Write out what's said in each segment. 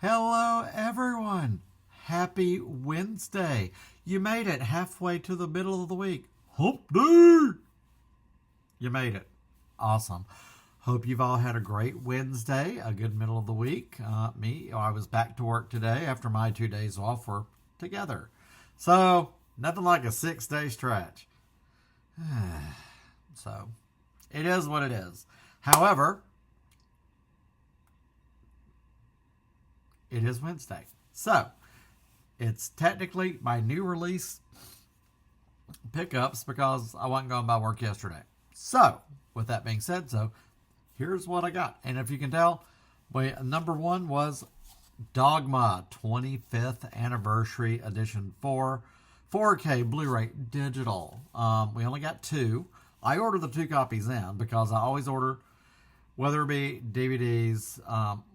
Hello, everyone. Happy Wednesday. You made it halfway to the middle of the week. Hump day. You made it. Awesome. Hope you've all had a great Wednesday, a good middle of the week. I was back to work today after my 2 days off were together. So, nothing like a 6-day stretch. So, it is what it is. However, it is Wednesday. So, it's technically my new release pickups because I wasn't going by work yesterday. So, with that being said, here's what I got. And if you can tell, number one was Dogma 25th Anniversary Edition 4, 4K Blu-ray Digital. We only got two. I ordered the 2 copies in because I always order, whether it be DVDs,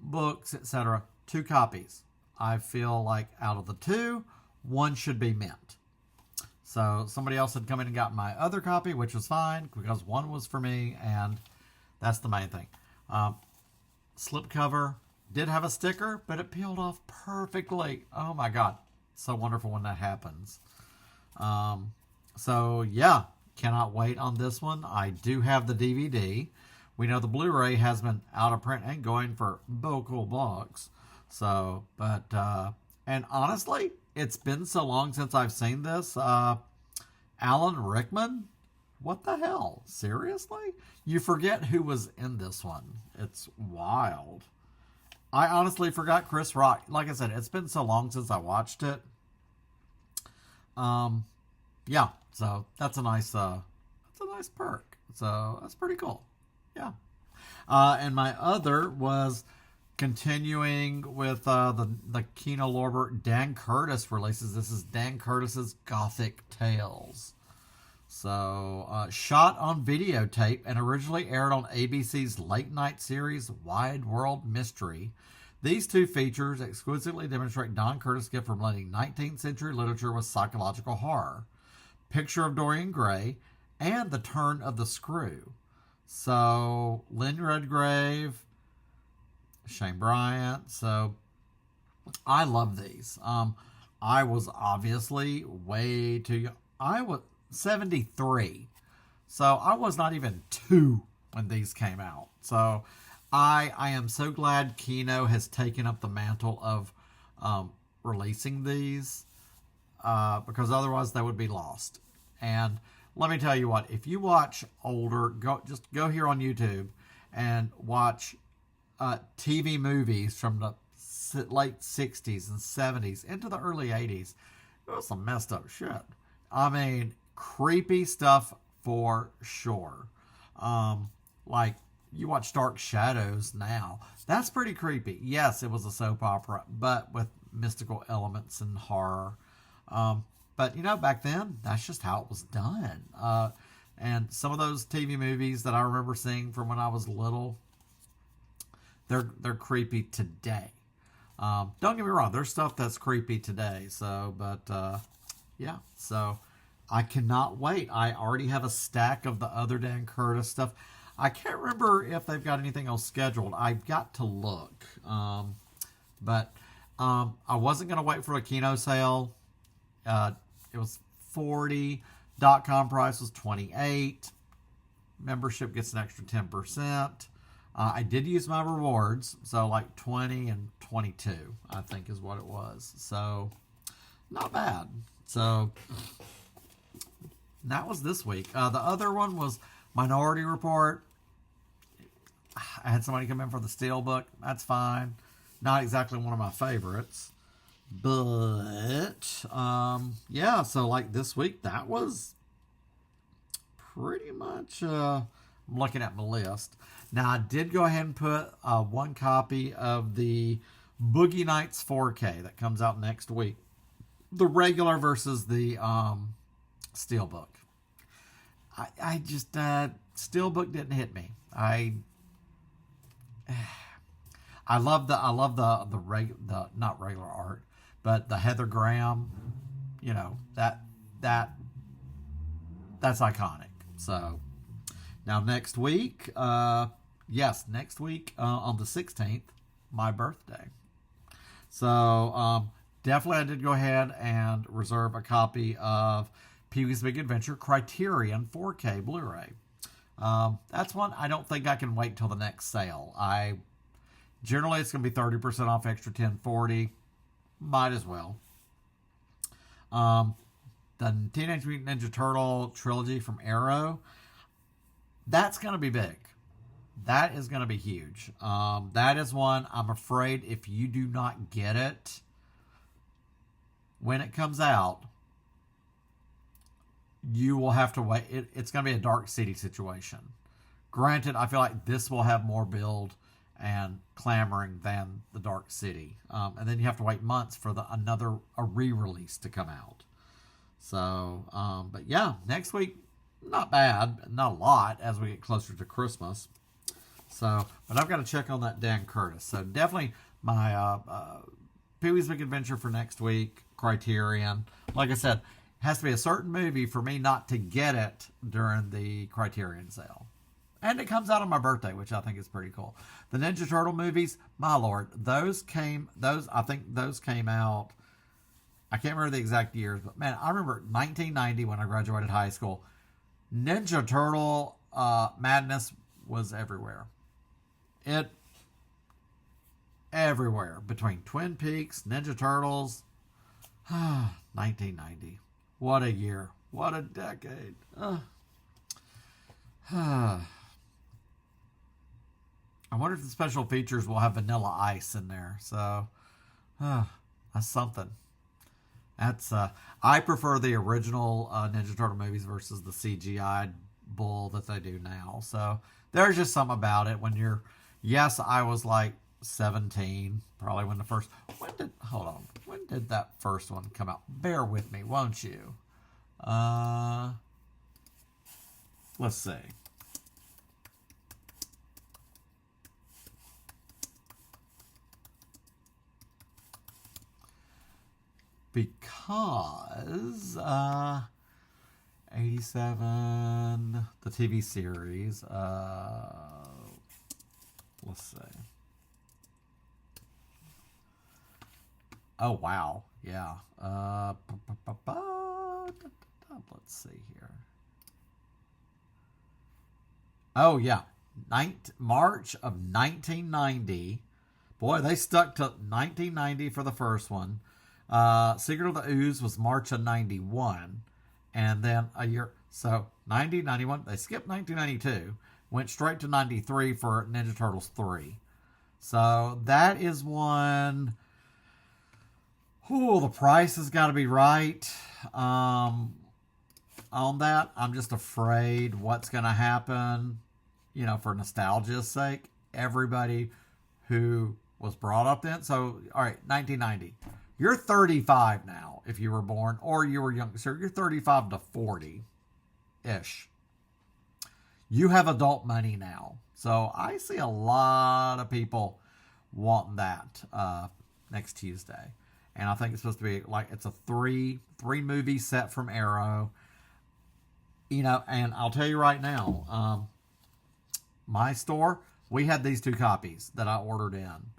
books, etc., 2 copies. I feel like out of the 2, 1 should be mint. So somebody else had come in and got my other copy, which was fine because 1 was for me, and that's the main thing. Slipcover did have a sticker, but it peeled off perfectly. Oh my God. So wonderful when that happens. Yeah, cannot wait on this one. I do have the DVD. We know the Blu-ray has been out of print and going for beaucoup bucks. And honestly, it's been so long since I've seen this. Alan Rickman? What the hell? Seriously? You forget who was in this one. It's wild. I honestly forgot Chris Rock. Like I said, it's been so long since I watched it. Yeah, so that's a nice perk. So that's pretty cool. Yeah. And my other was continuing with the Kino Lorber Dan Curtis releases. This is Dan Curtis's Gothic Tales. So, shot on videotape and originally aired on ABC's late night series Wide World Mystery. These 2 features exquisitely demonstrate Don Curtis' gift for blending 19th century literature with psychological horror. Picture of Dorian Gray and The Turn of the Screw. So, Lynn Redgrave, Shane Bryant. So, I love these. I was obviously way too young. I was 73. So, I was not even 2 when these came out. So, I am so glad Kino has taken up the mantle of releasing these because otherwise they would be lost. And let me tell you what, if you watch older, go here on YouTube and watch TV movies from the late 60s and 70s into the early 80s. It was some messed up shit. I mean, creepy stuff for sure. Like, you watch Dark Shadows now. That's pretty creepy. Yes, it was a soap opera, but with mystical elements and horror. But, back then, that's just how it was done. And some of those TV movies that I remember seeing from when I was little, they're creepy today. Don't get me wrong, there's stuff that's creepy today. Yeah. So I cannot wait. I already have a stack of the other Dan Curtis stuff. I can't remember if they've got anything else scheduled. I've got to look. I wasn't going to wait for a Kino sale. It was $40. .com price was $28. Membership gets an extra 10%. I did use my rewards, so like 20 and 22, I think is what it was. So, not bad. So, that was this week. The other one was Minority Report. I had somebody come in for the Steelbook. That's fine. Not exactly one of my favorites. But, yeah, so like this week, that was pretty much, I'm looking at my list. Now, I did go ahead and put 1 copy of the Boogie Nights 4K that comes out next week. The regular versus the Steelbook. I just, Steelbook didn't hit me. I love the not regular art, but the Heather Graham, that's iconic. So now next week, next week on the 16th, my birthday. So definitely I did go ahead and reserve a copy of Pee-wee's Big Adventure Criterion 4K Blu-ray. That's one I don't think I can wait till the next sale. Generally it's going to be 30% off extra 1040. Might as well. The Teenage Mutant Ninja Turtle trilogy from Arrow, that's going to be big. That is going to be huge. That is one I'm afraid if you do not get it when it comes out, you will have to wait. It's going to be a Dark City situation. Granted, I feel like this will have more build and clamoring than the Dark City. And then you have to wait months for a re-release to come out. So, but yeah, next week, not bad, not a lot as we get closer to Christmas. So, but I've got to check on that Dan Curtis. So definitely my Pee-wee's Big Adventure for next week, Criterion. Like I said, it has to be a certain movie for me not to get it during the Criterion sale. And it comes out on my birthday, which I think is pretty cool. The Ninja Turtle movies, my lord, I think those came out, I can't remember the exact years, but man, I remember 1990 when I graduated high school. Ninja Turtle madness was everywhere. Everywhere. Between Twin Peaks, Ninja Turtles, 1990. What a year. What a decade. I wonder if the special features will have Vanilla Ice in there. So, that's something. I prefer the original Ninja Turtle movies versus the CGI bull that they do now. So, there's just something about it yes, I was like 17, probably when did that first one come out? Bear with me, won't you? Let's see. Because 87, the TV series, let's see. Oh, wow. Yeah. Let's see here. Oh, yeah. March of 1990. Boy, they stuck to 1990 for the first one. Secret of the Ooze was March of 91. And then a year. So, 90, 91. They skipped 1992. Went straight to 93 for Ninja Turtles 3. So, that is one. The price has got to be right. On that, I'm just afraid what's going to happen, for nostalgia's sake. Everybody who was brought up then. So, all right, 1990. You're 35 now if you were born, or you were young. So you're 35 to 40-ish. You have adult money now. So I see a lot of people wanting that next Tuesday. And I think it's supposed to be it's a three movie set from Arrow. And I'll tell you right now, my store, we had these 2 copies that I ordered in.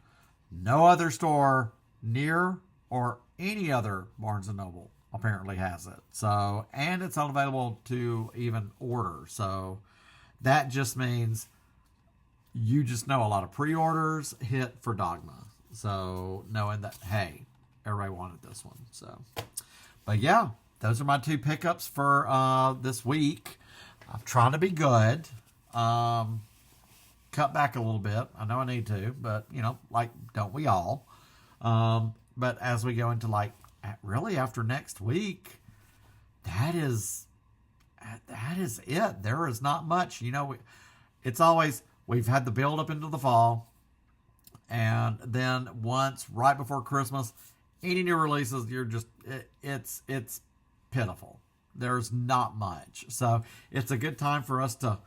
No other store near or any other Barnes & Noble apparently has it. So, and it's unavailable to even order. So that just means you just know a lot of pre-orders hit for Dogma. So knowing that, hey, everybody wanted this one. So, but yeah, those are my 2 pickups for this week. I'm trying to be good. Cut back a little bit. I know I need to, but don't we all? But as we go into really after next week, that is it. There is not much. It's always, we've had the build up into the fall, and then once right before Christmas, any new releases, it's pitiful. There's not much. So it's a good time for us to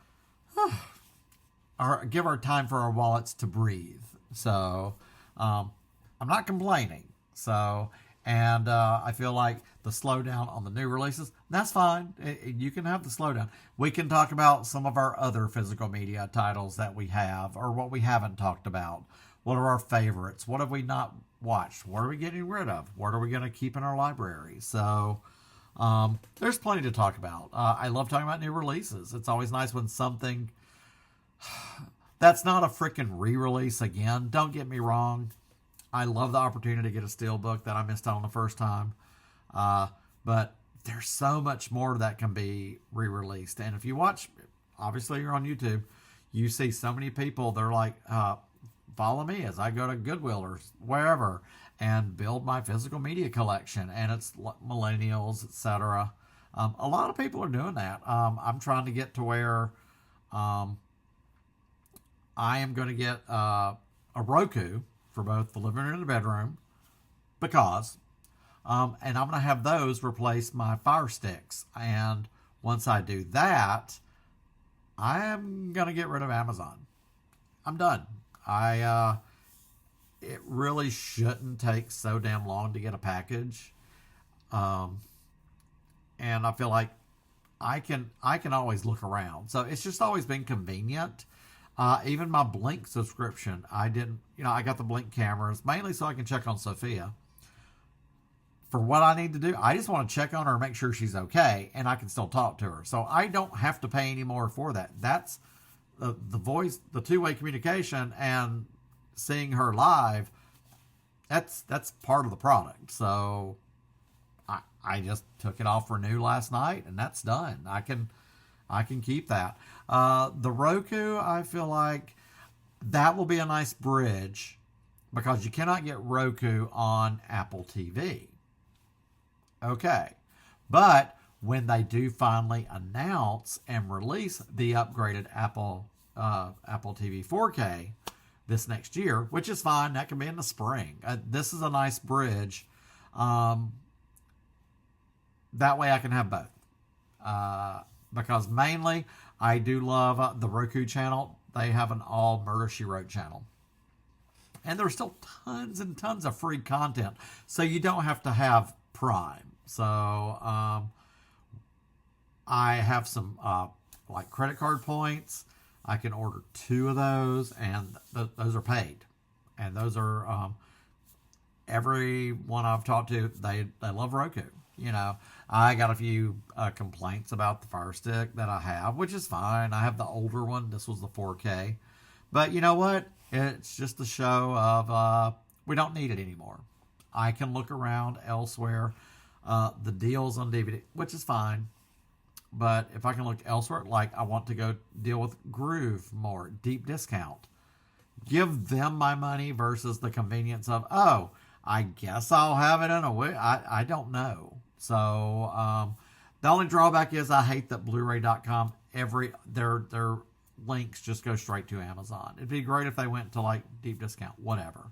give our time for our wallets to breathe. So I'm not complaining. So, and I feel like the slowdown on the new releases, that's fine. You can have the slowdown. We can talk about some of our other physical media titles that we have or what we haven't talked about. What are our favorites? What have we not watched? What are we getting rid of? What are we going to keep in our library? So there's plenty to talk about. I love talking about new releases. It's always nice when something that's not a freaking re-release again. Don't get me wrong. I love the opportunity to get a steelbook that I missed out on the first time. But there's so much more that can be re-released. And if you watch, obviously you're on YouTube, you see so many people, they're like, follow me as I go to Goodwill or wherever and build my physical media collection. And it's millennials, etc. A lot of people are doing that. I'm trying to get to where I am going to get a Roku for both the living room and the bedroom because, and I'm going to have those replace my Fire Sticks. And once I do that, I am going to get rid of Amazon. I'm done. It really shouldn't take so damn long to get a package. And I feel like I can always look around. So it's just always been convenient. Even my Blink subscription, I got the Blink cameras mainly so I can check on Sophia. For what I need to do, I just want to check on her and make sure she's okay, and I can still talk to her. So I don't have to pay any more for that. That's the voice, the two-way communication, and seeing her live. That's part of the product. So I just took it off renew last night, and that's done. I can keep that. The Roku, I feel like that will be a nice bridge because you cannot get Roku on Apple TV. Okay. But when they do finally announce and release the upgraded Apple TV 4K this next year, which is fine, that can be in the spring. This is a nice bridge. That way I can have both. Because mainly I do love the Roku channel. They have an all Murder, She Wrote channel. And there's still tons and tons of free content. So you don't have to have Prime. So I have some like credit card points. I can order 2 of those, and those are paid. And those are everyone I've talked to, they love Roku. You know, I got a few complaints about the Fire Stick that I have, which is fine. I have the older one. This was the 4K. But you know what? It's just a show of we don't need it anymore. I can look around elsewhere. The deals on DVD, which is fine. But if I can look elsewhere, like I want to go deal with Groove more, deep discount. Give them my money versus the convenience of, oh, I guess I'll have it in a way. I don't know. So the only drawback is I hate that bluray.com, their links just go straight to Amazon. It'd be great if they went to like deep discount, whatever.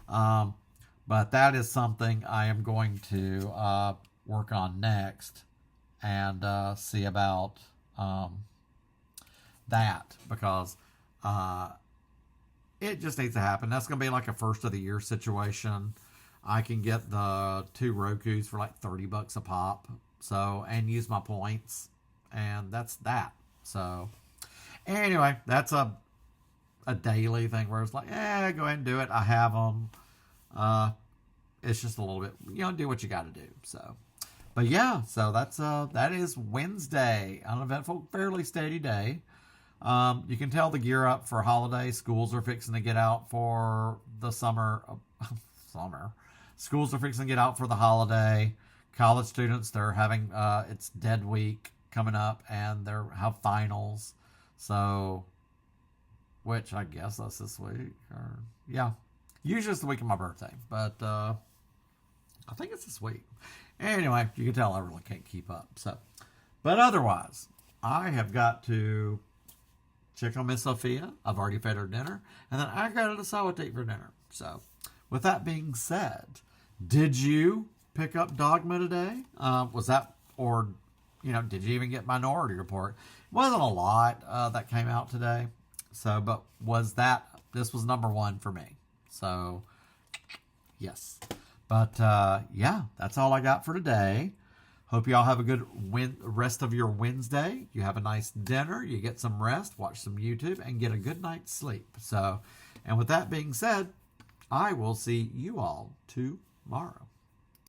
But that is something I am going to work on next and see about that because it just needs to happen. That's going to be like a first of the year situation. I can get the 2 Rokus for like $30 a pop. So, and use my points. And that's that. So, anyway, that's a daily thing where it's like, go ahead and do it. I have them. It's just a little bit, do what you got to do. So, but yeah, so that is Wednesday. Uneventful, fairly steady day. You can tell the gear up for holiday. Schools are fixing to get out for the summer. Schools are fixing to get out for the holiday. College students, they're having, it's dead week coming up and they have finals. So, which I guess that's this week. Or yeah, usually it's the week of my birthday. But I think it's this week. Anyway, you can tell I really can't keep up. So, but otherwise, I have got to check on Miss Sophia. I've already fed her dinner. And then I got to decide what to eat for dinner. So, with that being said, did you pick up Dogma today? Was that, or, did you even get Minority Report? It wasn't a lot that came out today. So, but this was number 1 for me. So, yes. But, yeah, that's all I got for today. Hope you all have a good rest of your Wednesday. You have a nice dinner. You get some rest, watch some YouTube, and get a good night's sleep. So, and with that being said, I will see you all tomorrow.